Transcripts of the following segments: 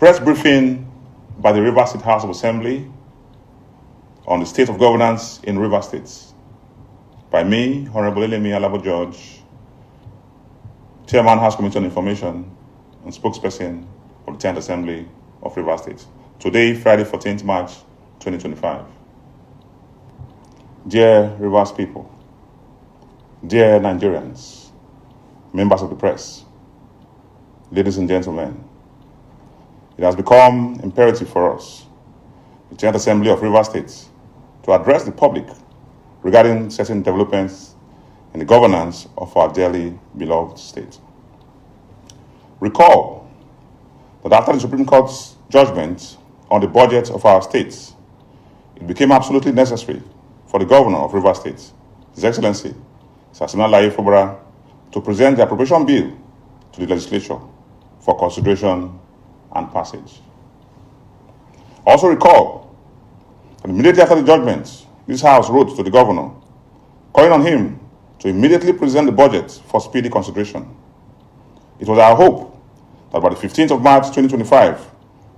Press briefing by the Rivers State House of Assembly on the state of governance in Rivers State by me, Honorable Enemi George, Chairman House Committee on Information and Spokesperson for the 10th Assembly of Rivers State. Today, Friday, 14th March, 2025. Dear Rivers people, dear Nigerians, members of the press, ladies and gentlemen, it has become imperative for us, the 10th Assembly of Rivers State, to address the public regarding certain developments in the governance of our dearly beloved state. Recall that after the Supreme Court's judgment on the budget of our state, it became absolutely necessary for the Governor of Rivers State, His Excellency, Sasina Laye Fubara, to present the appropriation bill to the legislature for consideration and passage. Also recall that immediately after the judgment, this House wrote to the Governor, calling on him to immediately present the budget for speedy consideration. It was our hope that by the 15th of March 2025,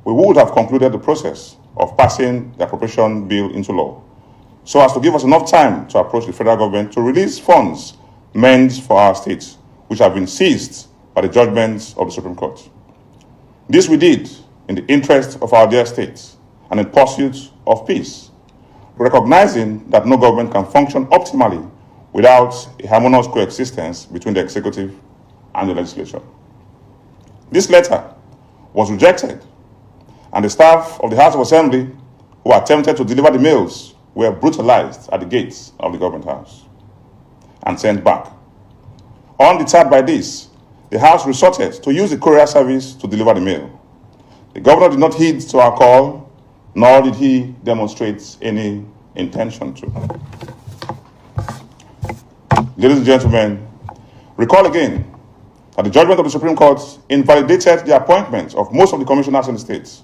we would have concluded the process of passing the appropriation bill into law, so as to give us enough time to approach the federal government to release funds meant for our state, which have been seized by the judgments of the Supreme Court. This we did in the interest of our dear state and in pursuit of peace, recognizing that no government can function optimally without a harmonious coexistence between the executive and the legislature. This letter was rejected, and the staff of the House of Assembly who attempted to deliver the mails were brutalized at the gates of the government house and sent back. Undeterred by this, the House resorted to use the courier service to deliver the mail. The governor did not heed to our call, nor did he demonstrate any intention to. Ladies and gentlemen, recall again that the judgment of the Supreme Court invalidated the appointment of most of the commissioners in the states.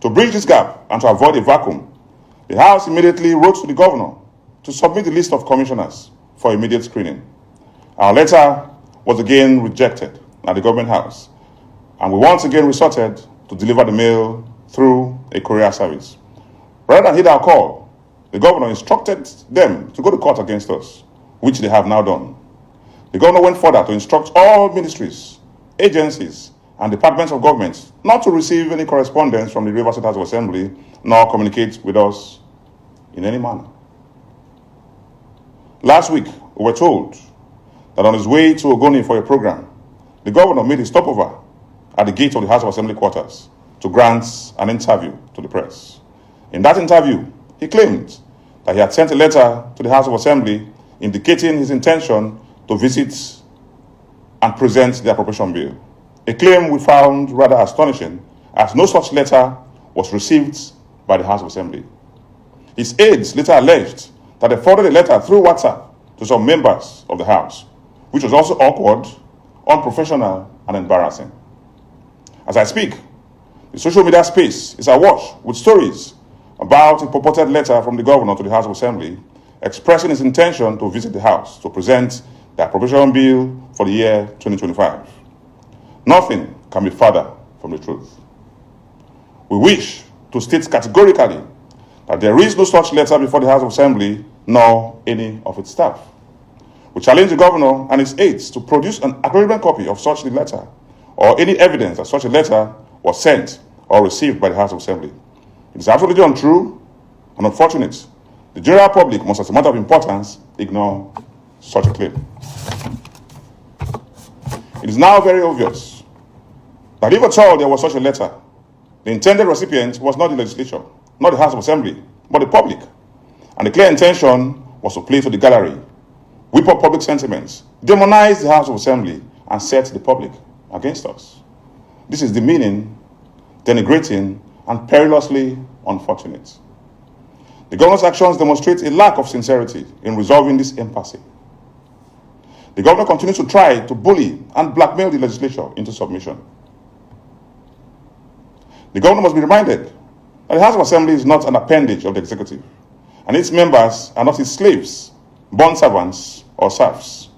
To bridge this gap and to avoid a vacuum, the House immediately wrote to the governor to submit the list of commissioners for immediate screening. Our letter was again rejected at the government house, and we once again resorted to deliver the mail through a courier service. Rather than heed our call, the governor instructed them to go to court against us, which they have now done. The governor went further to instruct all ministries, agencies, and departments of government not to receive any correspondence from the Rivers State House of Assembly, nor communicate with us in any manner. Last week, we were told that on his way to Ogoni for a program, the governor made a stopover at the gate of the House of Assembly quarters to grant an interview to the press. In that interview, he claimed that he had sent a letter to the House of Assembly indicating his intention to visit and present the appropriation bill. A claim we found rather astonishing, as no such letter was received by the House of Assembly. His aides later alleged that they forwarded a letter through WhatsApp to some members of the House, which was also awkward, unprofessional, and embarrassing. As I speak, the social media space is awash with stories about a purported letter from the governor to the House of Assembly expressing his intention to visit the House to present the appropriation bill for the year 2025. Nothing can be further from the truth. We wish to state categorically that there is no such letter before the House of Assembly, nor any of its staff. We challenge the governor and his aides to produce an acknowledgement copy of such a letter, or any evidence that such a letter was sent or received by the House of Assembly. It is absolutely untrue and unfortunate. The general public must, as a matter of importance, ignore such a claim. It is now very obvious that if at all there was such a letter, the intended recipient was not the legislature, not the House of Assembly, but the public. And the clear intention was to play to the gallery, whip up public sentiments, demonize the House of Assembly, and set the public against us. This is demeaning, denigrating, and perilously unfortunate. The governor's actions demonstrate a lack of sincerity in resolving this impasse. The governor continues to try to bully and blackmail the legislature into submission. The governor must be reminded that the House of Assembly is not an appendage of the executive, and its members are not his slaves, bond servants, or serfs.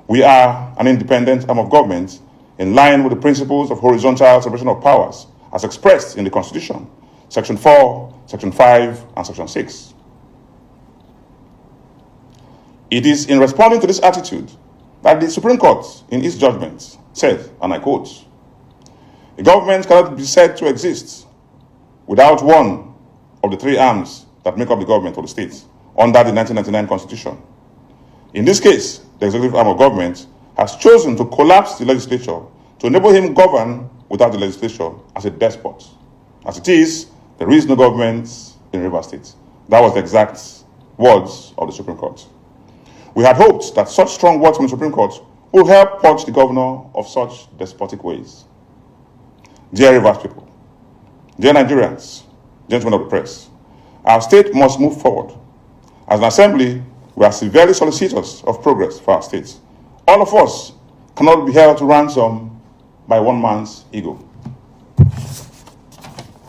We are an independent arm of government in line with the principles of horizontal separation of powers as expressed in the Constitution, Section 4, Section 5, and Section 6. It is in responding to this attitude that the Supreme Court, in its judgment, said, and I quote, "A government cannot be said to exist without one of the three arms that make up the government of the state under the 1999 Constitution. In this case, the executive arm of government has chosen to collapse the legislature to enable him govern without the legislature as a despot. As it is, there is no government in Rivers State." That was the exact words of the Supreme Court. We had hoped that such strong words from the Supreme Court would help purge the governor of such despotic ways. Dear Rivers people, dear Nigerians, gentlemen of the press, our state must move forward. As an assembly, we are severely solicitous of progress for our state. All of us cannot be held to ransom by one man's ego.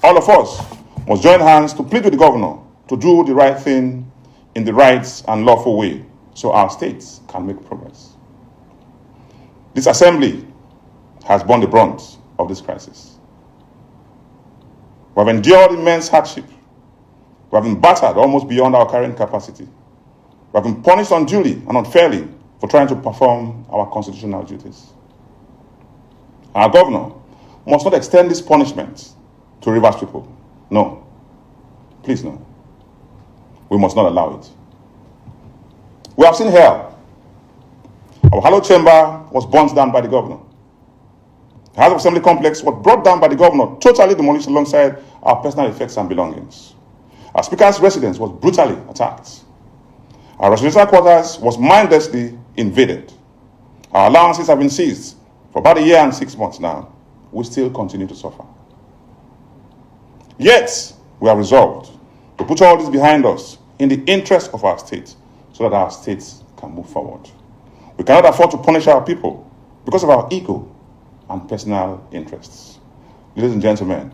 All of us must join hands to plead with the governor to do the right thing in the right and lawful way so our states can make progress. This assembly has borne the brunt of this crisis. We have endured immense hardship. We have been battered almost beyond our carrying capacity. We have been punished unduly and unfairly for trying to perform our constitutional duties. Our governor must not extend this punishment to Rivers people. No. Please no. We must not allow it. We have seen hell. Our hallowed chamber was burnt down by the governor. The House of Assembly complex was brought down by the governor, totally demolished alongside our personal effects and belongings. Our speaker's residence was brutally attacked. Our residential quarters was mindlessly invaded. Our allowances have been seized for about a year and 6 months now. We still continue to suffer. Yet, we are resolved to put all this behind us in the interest of our state so that our states can move forward. We cannot afford to punish our people because of our ego and personal interests. Ladies and gentlemen,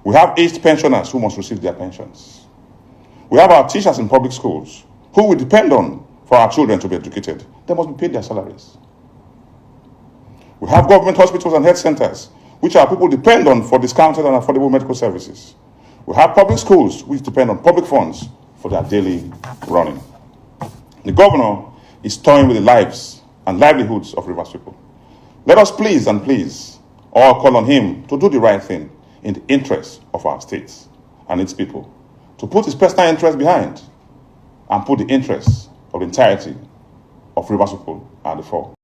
we have aged pensioners who must receive their pensions. We have our teachers in public schools who we depend on for our children to be educated. They must be paid their salaries. We have government hospitals and health centers which our people depend on for discounted and affordable medical services. We have public schools which depend on public funds for their daily running. The governor is toying with the lives and livelihoods of Rivers people. Let us please all call on him to do the right thing in the interest of our states and its people, to put his personal interest behind and put the interests of the entirety of Rivers people at the fore.